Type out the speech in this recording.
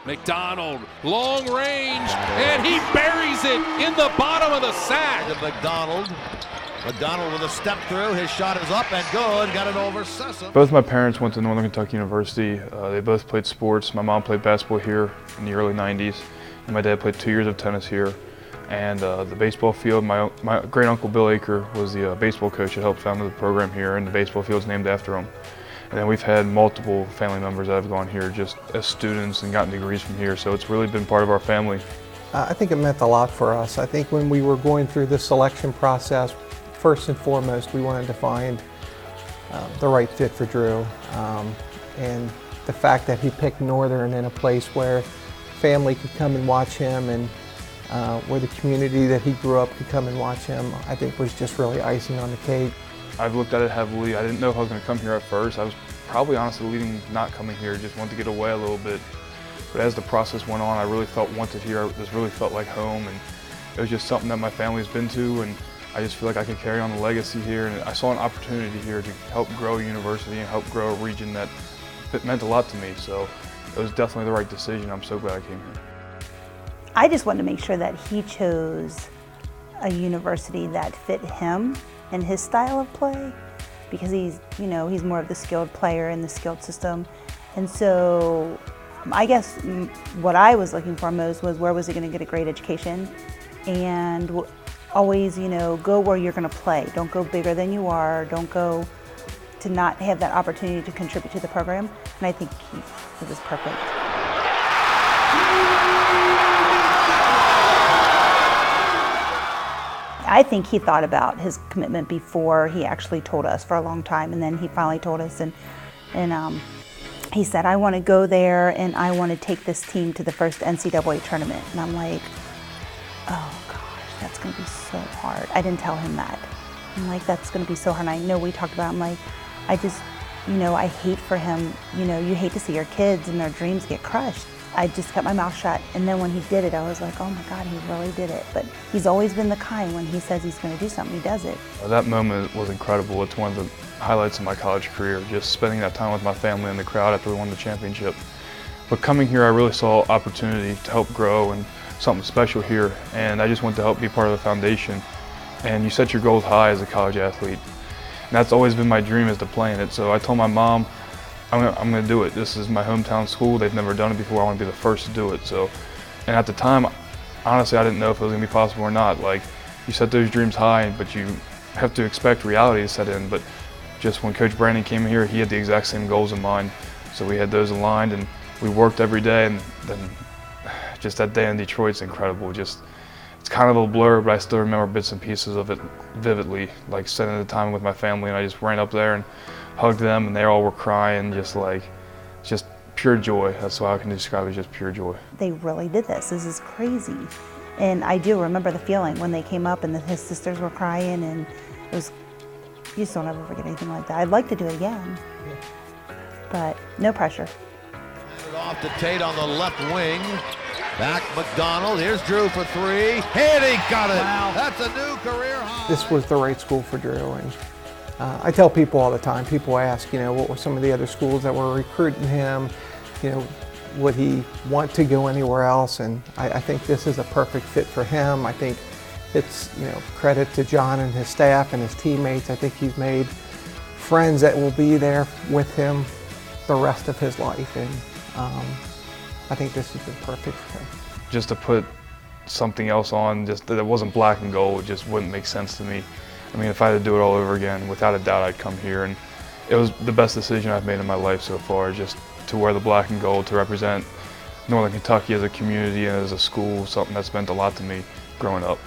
McDonald, long range, and he buries it in the bottom of the sack. McDonald with a step through, his shot is up and good, got it over Sessa. Both my parents went to Northern Kentucky University. They both played sports. My mom played basketball here in the early 90s, and my dad played 2 years of tennis here. And the baseball field, my great uncle Bill Aker was the baseball coach that helped found the program here, and the baseball field's named after him. And then we've had multiple family members that have gone here just as students and gotten degrees from here, so it's really been part of our family. I think it meant a lot for us. I think when we were going through the selection process, first and foremost, we wanted to find the right fit for Drew. And the fact that he picked Northern in a place where family could come and watch him, and where the community that he grew up could come and watch him, I think was just really icing on the cake. I've looked at it heavily. I didn't know if I was going to come here at first. I was probably honestly leading not coming here, just wanted to get away a little bit. But as the process went on, I really felt wanted here. This really felt like home, and it was just something that my family's been to, and I just feel like I could carry on the legacy here. And I saw an opportunity here to help grow a university and help grow a region that meant a lot to me. So it was definitely the right decision. I'm so glad I came here. I just wanted to make sure that he chose a university that fit him and his style of play, because he's more of the skilled player in the skilled system. And so I guess what I was looking for most was, where was he going to get a great education, and always, go where you're going to play. Don't go bigger than you are. Don't go to not have that opportunity to contribute to the program. And I think it was perfect. I think he thought about his commitment before he actually told us for a long time, and then he finally told us, and he said, I want to go there and I want to take this team to the first NCAA tournament. And I'm like, oh gosh, that's going to be so hard. I didn't tell him that. I'm like, that's going to be so hard. And I know we talked about it. I'm like, I just, I hate for him, you hate to see your kids and their dreams get crushed. I just kept my mouth shut, and then when he did it, I was like, oh my God, he really did it. But he's always been the kind, when he says he's going to do something, he does it. That moment was incredible. It's one of the highlights of my college career, just spending that time with my family in the crowd after we won the championship. But coming here, I really saw opportunity to help grow and something special here, and I just wanted to help be part of the foundation. And you set your goals high as a college athlete. And that's always been my dream, is to play in it. So I told my mom, I'm going to do it. This is my hometown school. They've never done it before. I want to be the first to do it. So, and at the time, honestly, I didn't know if it was going to be possible or not. Like, you set those dreams high, but you have to expect reality to set in. But just when Coach Brandon came here, he had the exact same goals in mind. So we had those aligned, and we worked every day. And then just that day in Detroit's incredible. Just, it's kind of a blur, but I still remember bits and pieces of it vividly. Like, spending the time with my family, and I just ran up there and hugged them, and they all were crying, just pure joy. That's how I can describe it, just pure joy. They really did this. This is crazy. And I do remember the feeling when they came up and his sisters were crying, and it was, you just don't ever forget anything like that. I'd like to do it again, but no pressure. Off to Tate on the left wing. Back McDonald, here's Drew for three, and he got it. Wow. That's a new career high. This was the right school for Drew, and I tell people all the time, people ask, what were some of the other schools that were recruiting him, would he want to go anywhere else? And I think this is a perfect fit for him. I think it's, credit to John and his staff and his teammates. I think he's made friends that will be there with him the rest of his life, and I think this has been perfect for him. Just to put something else on, just that it wasn't black and gold, it just wouldn't make sense to me. I mean, if I had to do it all over again, without a doubt, I'd come here. And it was the best decision I've made in my life so far, just to wear the black and gold, to represent Northern Kentucky as a community and as a school, something that's meant a lot to me growing up.